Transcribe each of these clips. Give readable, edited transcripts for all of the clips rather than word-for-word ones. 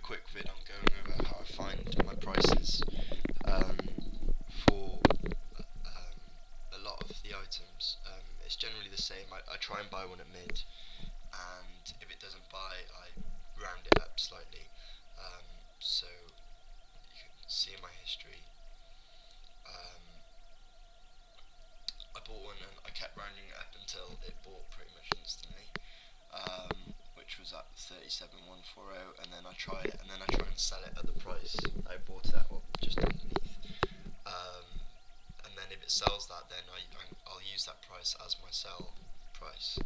quick vid on going over how I find my prices for a lot of the items. It's generally the same. I try and buy one at mid, and if it doesn't buy, I round it up slightly. So you can see in my history, I bought one and I kept rounding it up until it bought pretty much instantly, which was at 37,140, and then I try it, and then I try and sell it at the price I bought it at, or just underneath. And then if it sells that, then I'll use that price as my sell price,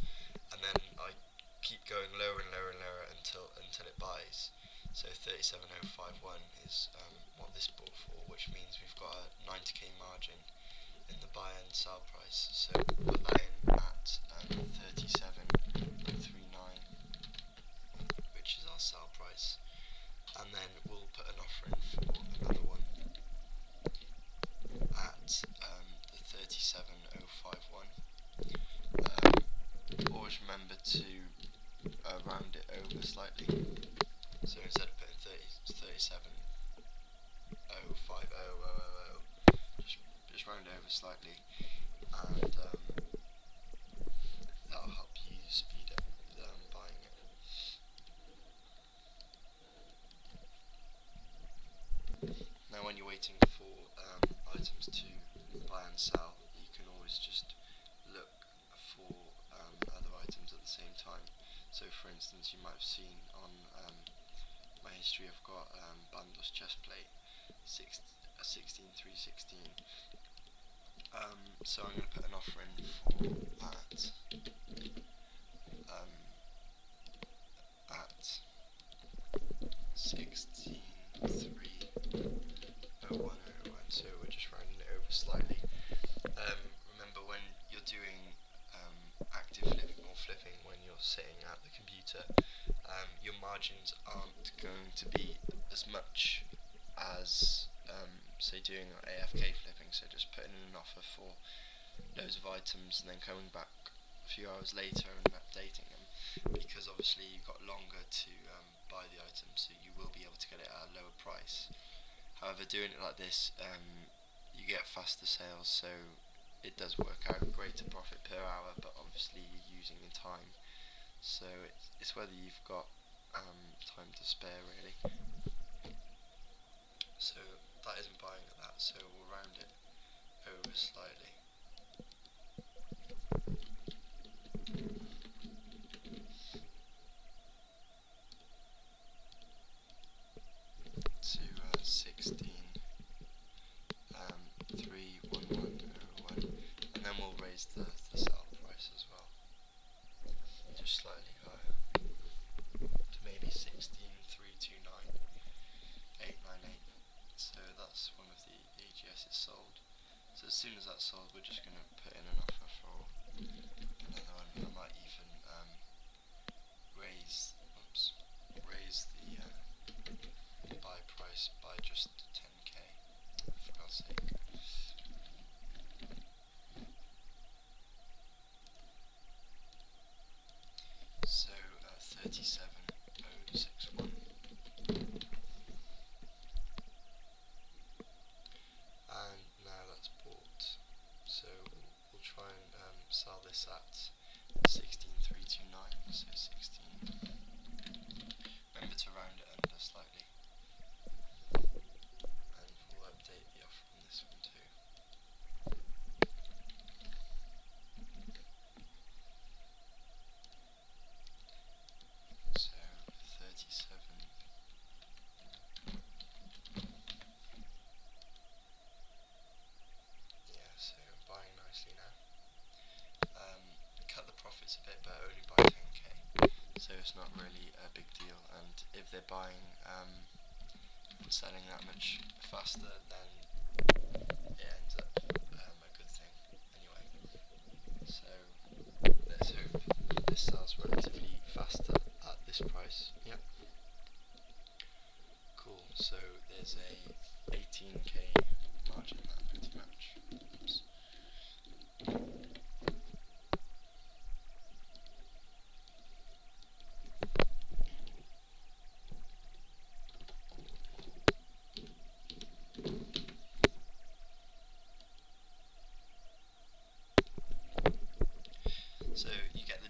and then I keep going lower and lower and lower until it buys. So 37,051 is what this bought for, which means we've got a 90k margin in the buy and sell price. So put that in at 37,039, which is our sell price, and then we'll put an offer in for another one at the 37,051. Always remember to round it over slightly. So instead of putting 37,050,050, just round it over slightly, and that'll help you speed up buying it. Now when you're waiting for items to buy and sell, you can always just look for other items at the same time. So for instance, you might have seen on my history, I've got Bandos chestplate, a 16,316. So I'm going to put an offer in for that at 16,301. So we're just rounding it over slightly. Remember, when you're doing active flipping or flipping when you're sitting at the computer, your margins aren't going to be as much as say doing AFK flipping, so just putting in an offer for loads of items and then coming back a few hours later and updating them, because obviously you've got longer to buy the item, so you will be able to get it at a lower price. However, doing it like this, you get faster sales, so it does work out greater profit per hour, but obviously you're using your time, so it's whether you've got time to spare really. So that isn't buying at that, so we'll round it over slightly. To 16,31101, and then we'll raise the sell price as well, just slightly higher, to maybe 16,329,898. So that's one of the AGSs sold. So as soon as that's sold, we're just going to put in an offer for another one. I might even raise the buy price by just 10k, for God's sake. So 37,061. And now that's bought, so we'll try and sell this at 16,329, so 16. Remember to round it under slightly, and we'll update the offer on this one too. So 37. So buying nicely now. Cut the profits a bit, but only by 10k, so it's not really a big deal, and if they're buying and selling that much faster, then it ends up a good thing anyway. So let's hope this sells relatively faster at this price. Yep. Cool, so there's a 18k margin there pretty much. Oops.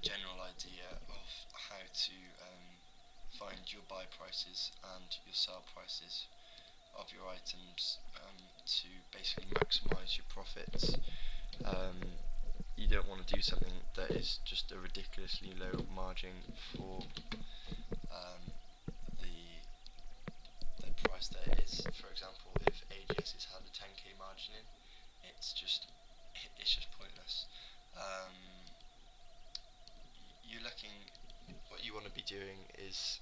general idea of how to find your buy prices and your sell prices of your items to basically maximize your profits. You don't want to do something that is just a ridiculously low margin for the price that it is. For example, if AGS has had a 10k margin in, it's just pointless. What you want to be doing is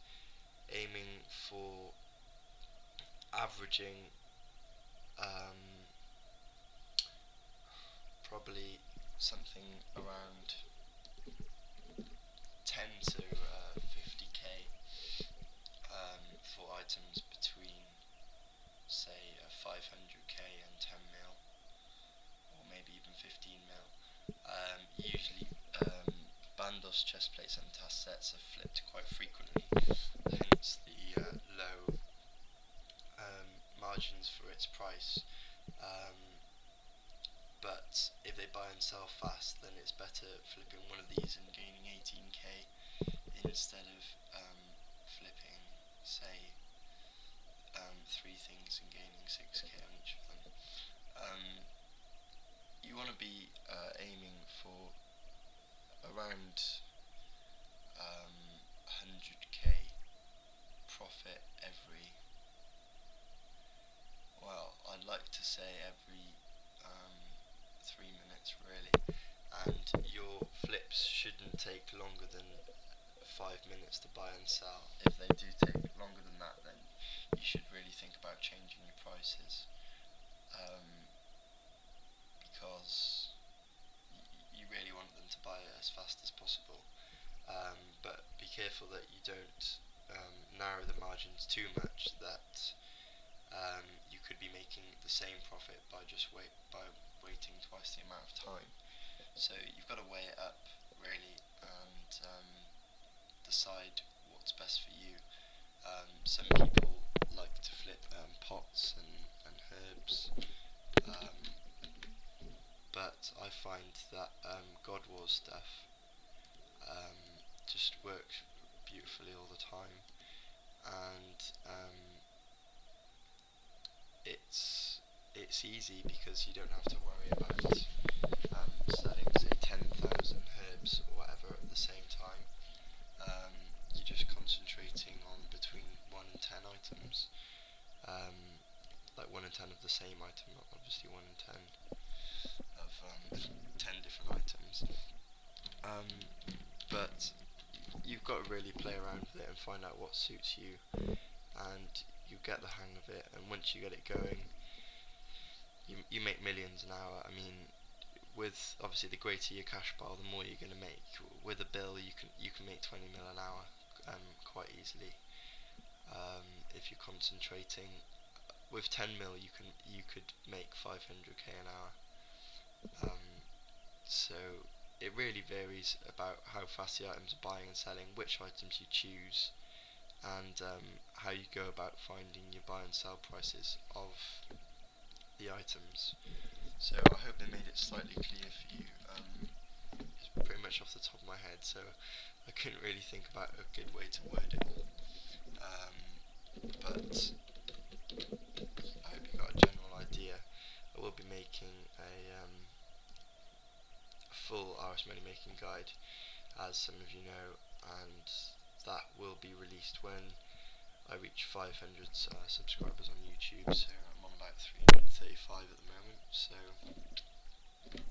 aiming for averaging probably something around 10 to 50k for items between, say, 500k and 10 mil, or maybe even 15 mil. Usually Bandos chestplates and task sets are flipped quite frequently, hence the low margins for its price. But if they buy and sell fast, then it's better flipping one of these and gaining 18k instead of flipping, say, 3 things and gaining 6k on each of them. You want to be aiming for around 100k profit every, well, I'd like to say every 3 minutes really, and your flips shouldn't take longer than 5 minutes to buy and sell. If they do take longer than that, then you should really think about changing your prices, because you really want them to buy it as fast as possible, but be careful that you don't narrow the margins too much, that you could be making the same profit by waiting twice the amount of time. So you've got to weigh it up really and decide what's best for you. Some people like to flip pots and herbs, but I find that God War stuff just works beautifully all the time, and it's easy because you don't have to worry about selling, say, 10,000 herbs or whatever at the same time. You're just concentrating on between 1 and 10 items, like 1 and 10 of the same item, not obviously 1 and 10 of 10 different items. But you've got to really play around with it and find out what suits you, and you get the hang of it, and once you get it going, you make millions an hour. I mean, with obviously the greater your cash pile, the more you're going to make. With a bill, you can make 20 mil an hour quite easily. If you're concentrating, with 10 mil, you could make 500k an hour. So it really varies about how fast the items are buying and selling, which items you choose, and how you go about finding your buy and sell prices of the items. So I hope they made it slightly clear for you. It's pretty much off the top of my head, so I couldn't really think about a good way to word it. But I hope you got a general idea. I will be making a full RS money making guide, as some of you know, and that will be released when I reach 500 subscribers on YouTube. So I'm on about 335 at the moment, so it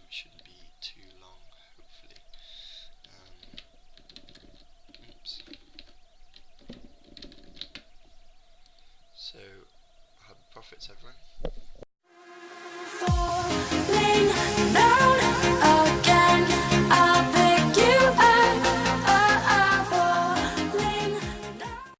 shouldn't be too long, hopefully. Oops. So happy profits, everyone.